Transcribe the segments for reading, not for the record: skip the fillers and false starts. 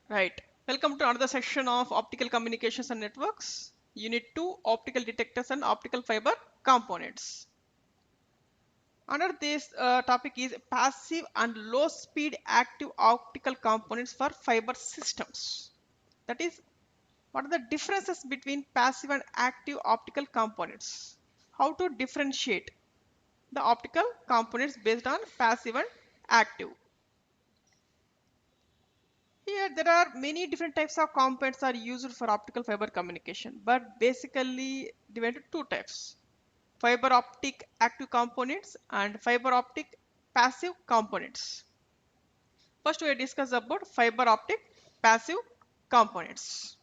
Right. Welcome to another section of optical communications and networks. Unit 2 optical detectors and optical fiber components. Under this topic is passive and low speed active optical components for fiber systems. That is, what are the differences between passive and active optical components? How to differentiate the optical components based on passive and active. Here there are many different types of components are used for optical fiber communication, but basically divided two types: fiber optic active components and fiber optic passive components. First we discuss about fiber optic passive components.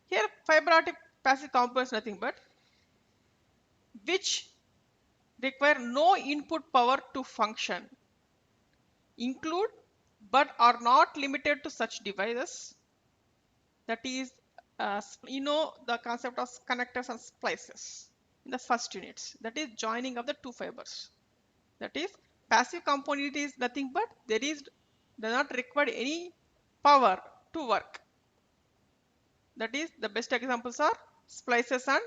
Here fiber optic passive components nothing but which require no input power to function, include but are not limited to such devices. That is, the concept of connectors and splices in the first units. That is joining of the two fibers. That is, passive component is nothing but does not require any power to work. That is, the best examples are splices and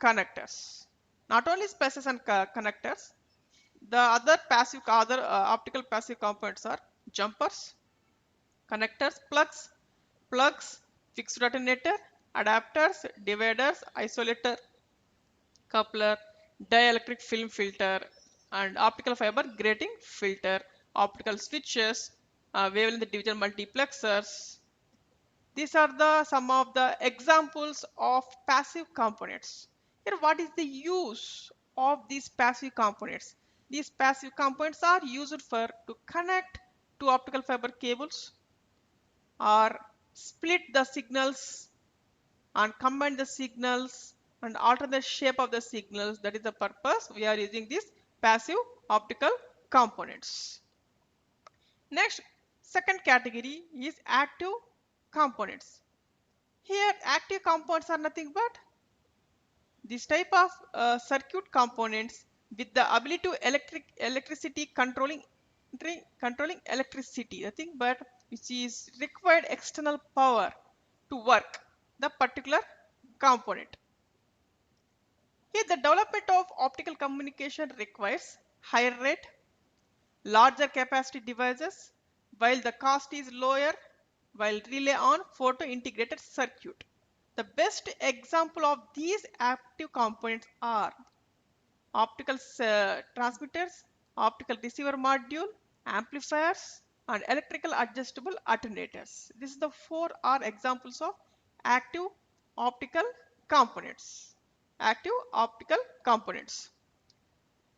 connectors. Not only splices and connectors, the other optical passive components are jumpers, connectors, plugs, fixed alternator, adapters, dividers, isolator, coupler, dielectric film filter, and optical fiber grating filter, optical switches, wavelength division multiplexers. These are the some of the examples of passive components. Here, what is the use of these passive components? These passive components are used for to connect two optical fiber cables or split the signals and combine the signals and alter the shape of the signals. That is the purpose we are using these passive optical components. Next, second category is active components. Here active components are nothing but this type of circuit components with the ability to electricity controlling electricity, I think, but which is required external power to work the particular component. Here the development of optical communication requires higher rate, larger capacity devices, while the cost is lower, while rely on photo integrated circuit. The best example of these active components are optical transmitters, optical receiver module, amplifiers, and electrical adjustable alternators. This is the four are examples of active optical components. Active optical components.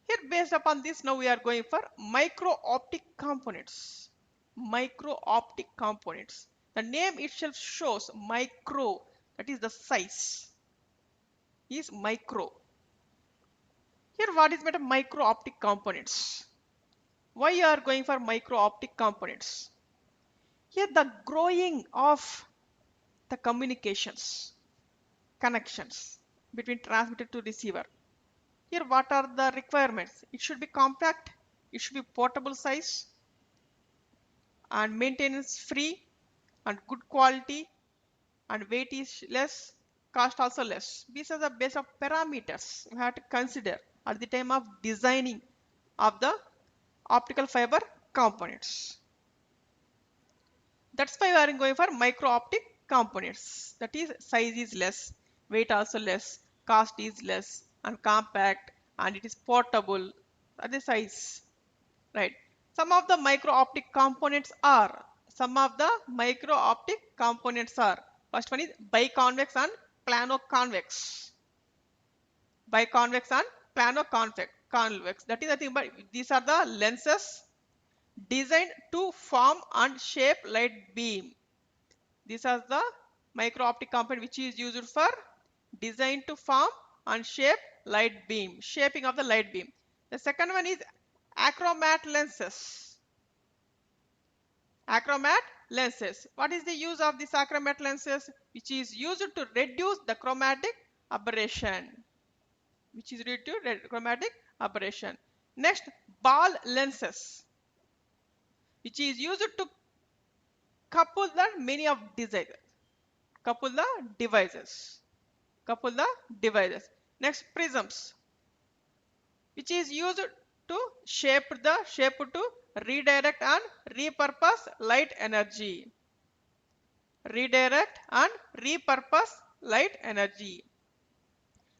Here, based upon this, now we are going for micro optic components. Micro optic components. The name itself shows micro, that is the size, is micro. Here, what is meant micro optic components? Why you are going for micro optic components? Here, the growing of the communications, connections between transmitter to receiver. Here, what are the requirements? It should be compact, it should be portable size, and maintenance free, and good quality, and weight is less, cost also less. These are the base of parameters we have to consider at the time of designing of the optical fiber components. That's why we are going for micro optic components. That is, size is less, weight also less, cost is less, and compact, and it is portable at the size. Right. Some of the micro optic components are first one is biconvex and plano-convex. Biconvex and plano-convex. That is nothing but these are the lenses designed to form and shape light beam. These are the micro optic component which is used for designed to form and shape light beam, shaping of the light beam. The second one is achromat lenses. Achromat lenses. What is the use of these achromat lenses? Which is used to reduce the chromatic aberration. Which is due to chromatic aberration. Next, ball lenses, which is used to couple the many of devices. Couple the devices. Couple the devices. Next, prisms, which is used to shape to redirect and repurpose light energy. Redirect and repurpose light energy.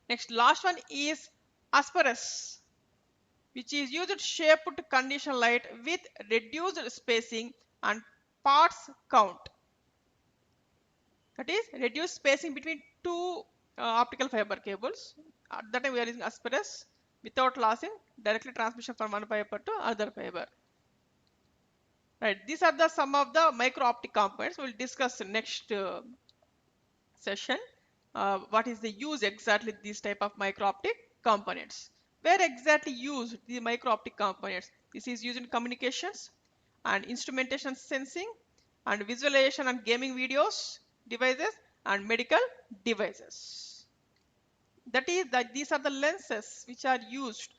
Next, last one is asperatus, which is used to shape to condition light with reduced spacing and parts count. That is reduced spacing between two optical fiber cables. At that time we are using asperatus without losing directly transmission from one fiber to other fiber. Right, these are the some of the micro optic components. We'll discuss next session. What is the use exactly these type of micro optic components? Where exactly used the micro optic components? This is used in communications and instrumentation sensing and visualization and gaming videos devices and medical devices. That is that these are the lenses which are used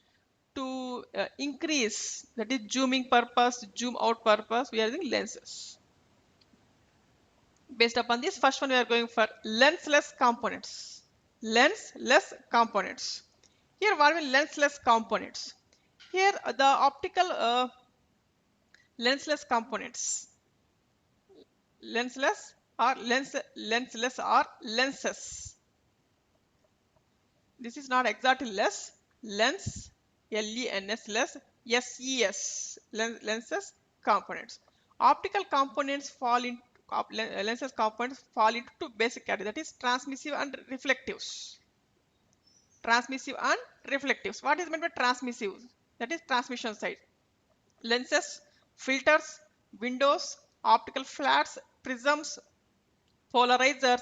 to increase, that is zooming purpose, zoom out purpose. We are using lenses. Based upon this, first one we are going for lensless components. Lensless components. Here what are lensless components? Here the optical lensless components. Lensless or lenses. This is not exactly less. Lens, L-E-N-S, less, S-E-S, lenses components. Optical components fall into lenses components fall into two basic categories, that is transmissive and reflectives. Transmissive and reflectives. What is meant by transmissive? That is transmission side. Lenses, filters, windows, optical flats, prisms, polarizers,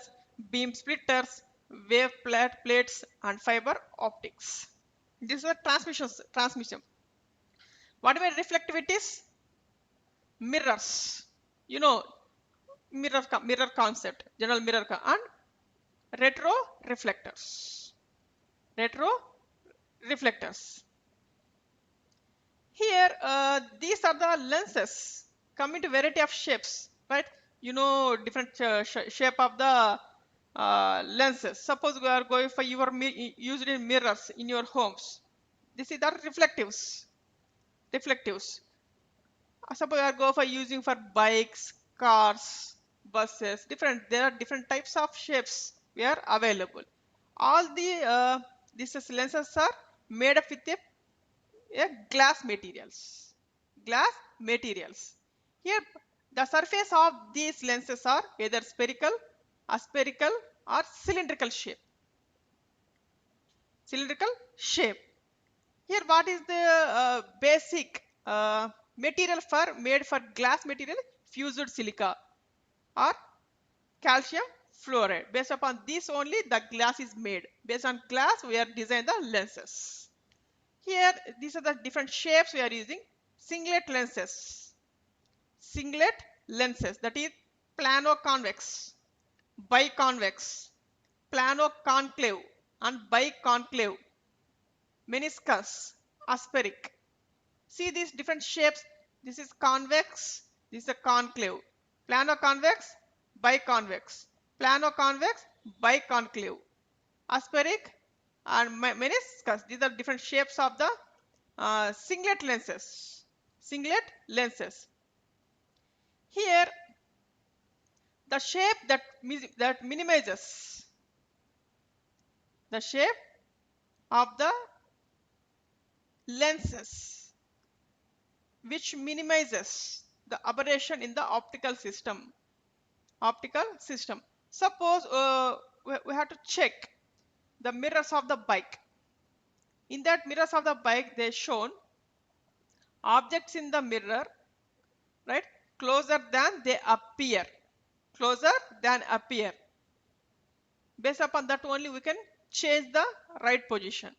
beam splitters, wave plates, and fiber optics. This is a transmission. What about reflectivities? Mirrors. You know, mirror concept, general mirror and retro reflectors. Retro reflectors. Here, these are the lenses come into variety of shapes, right? You know, different shape of the lenses. Suppose we are going for your used in mirrors in your homes. This is the reflectives. Reflectives. Suppose we are going for using for bikes, cars, buses. Different. There are different types of shapes we are available. All the these lenses are made up with a glass materials. Glass materials. Here, the surface of these lenses are either spherical, aspherical, or cylindrical shape. Cylindrical shape. Here, what is the basic material for made for glass material? Fused silica or calcium fluoride. Based upon this only, the glass is made. Based on glass, we are designing the lenses. Here, these are the different shapes we are using. Singlet lenses. Singlet lenses, that is plano-convex, biconvex, plano-concave and biconcave, meniscus, aspheric. See these different shapes. This is convex, this is a concave. Plano-convex, biconvex, plano-convex, biconcave, aspheric and meniscus. These are different shapes of the singlet lenses. Singlet lenses. Here, the shape that minimizes the shape of the lenses, which minimizes the aberration in the optical system. Optical system. Suppose we have to check the mirrors of the bike. In that mirrors of the bike, they shown objects in the mirror, right, closer than they appear. Closer than appear. Based upon that only we can change the right position.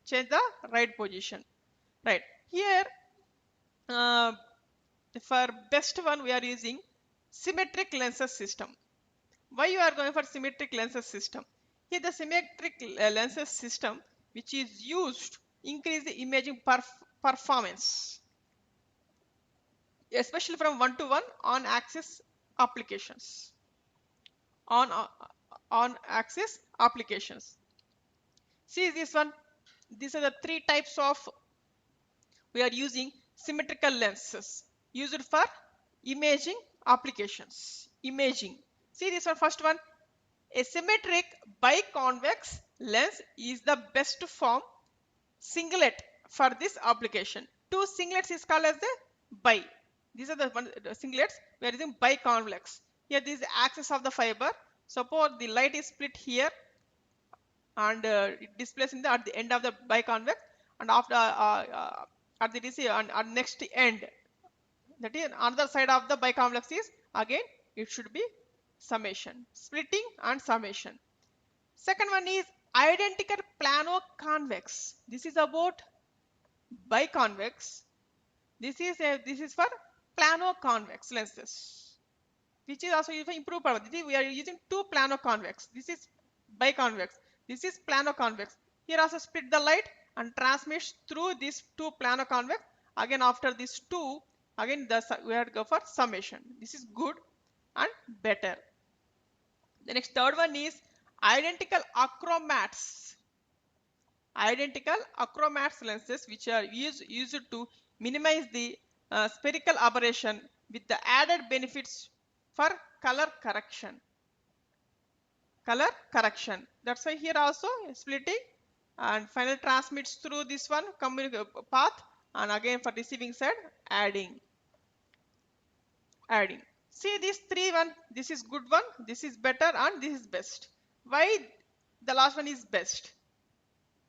Change the right position. Right. Here, uh, for best one we are using symmetric lenses system. Why you are going for symmetric lenses system? Here the symmetric lenses system which is used to increase the imaging performance, especially from 1 to 1 on axis applications, on axis applications. See this one. These are the three types of we are using symmetrical lenses used for imaging applications. Imaging. See this one, first one. A symmetric biconvex lens is the best form singlet for this application. Two singlets is called as the bi. These are the singlets we are using biconvex. Here this is the axis of the fiber. Suppose the light is split here and it displays in the at the end of the biconvex, and after at the DC and next end, that is another side of the biconvex is again it should be summation, splitting and summation. Second one is identical plano-convex. This is about biconvex. This is for plano-convex lenses, which is also used for improved performance. We are using two plano-convex. This is biconvex. This is plano-convex. Here also split the light and transmits through these two plano-convex. Again after these two, again we have to go for summation. This is good and better. The next third one is identical achromats. Identical achromats lenses which are used to minimize the spherical aberration with the added benefits for color correction. Color correction. That's why here also splitting and finally transmits through this one path, and again for receiving side adding. See these three one. This is good one. This is better and this is best. Why the last one is best?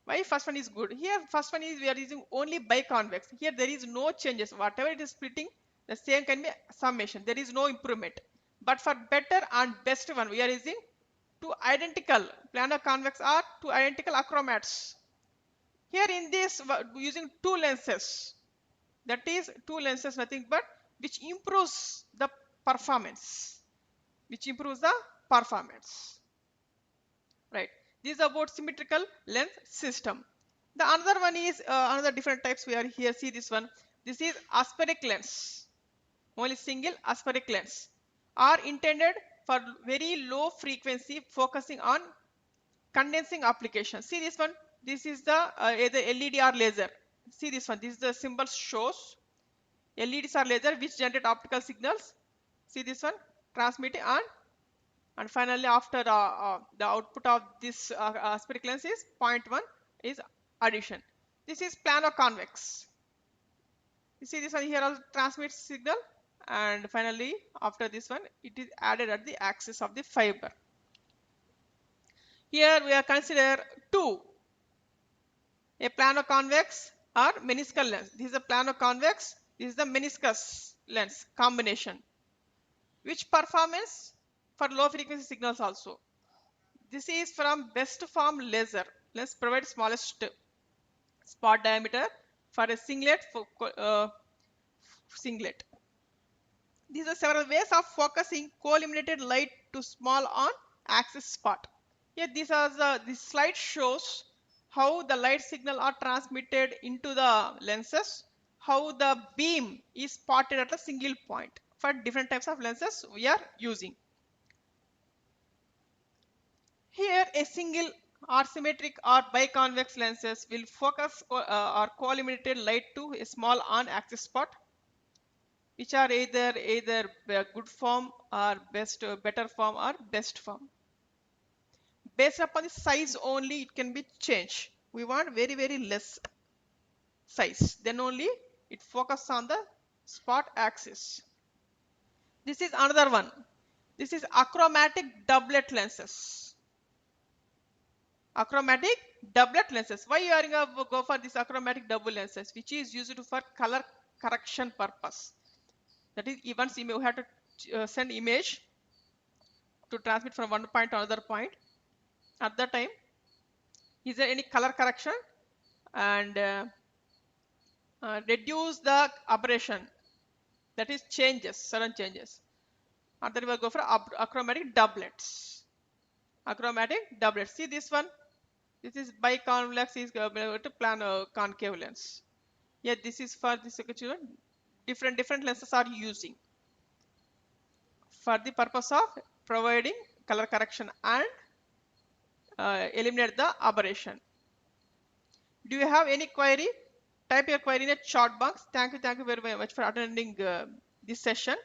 Why first one is good? Here first one is we are using only biconvex. Here there is no changes. Whatever it is splitting, the same can be summation. There is no improvement. But for better and best one, we are using two identical planar convex or two identical achromats. Here in this using two lenses. That is two lenses, nothing but which improves the performance. Which improves the performance. Right. This is about symmetrical lens system. The another one is another different types we are here. See this one. This is aspheric lens. Only single aspheric lens are intended for very low frequency focusing on condensing application. See this one. This is the either LED or laser. See this one. This is the symbol shows LEDs or laser which generate optical signals. See this one, transmitting and finally after the output of this aspheric lens is 0.1 is addition. This is plano-convex. You see this one here also transmits signal, and finally after this one it is added at the axis of the fiber. Here we are consider two, a plano-convex or meniscal lens. This is a plano-convex, this is the meniscus lens combination. Which performance for low frequency signals also. This is from best form laser. Let's provide smallest spot diameter for a singlet singlet. These are several ways of focusing co-illuminated light to small on axis spot. Here this slide shows how the light signal are transmitted into the lenses, how the beam is spotted at a single point. For different types of lenses we are using. Here a single or symmetric or biconvex lenses will focus or co-illuminated light to a small on-axis spot, which are either good form or better form or best form. Based upon the size only it can be changed. We want very less size, then only it focuses on the spot axis. This is another one. This is achromatic doublet lenses. Achromatic doublet lenses. Why you are going to go for this achromatic double lenses, which is used for color correction purpose. That is, once we have to send image to transmit from one point to another point. At that time, is there any color correction and reduce the aberration, that is changes, sudden changes. And then we will go for achromatic doublets. Achromatic doublets. See this one. This is biconvex is to plan concave lens. Yeah, this is for this different lenses are using for the purpose of providing color correction and eliminate the aberration. Do you have any query? Type your query in the chat box. Thank you very much for attending this session.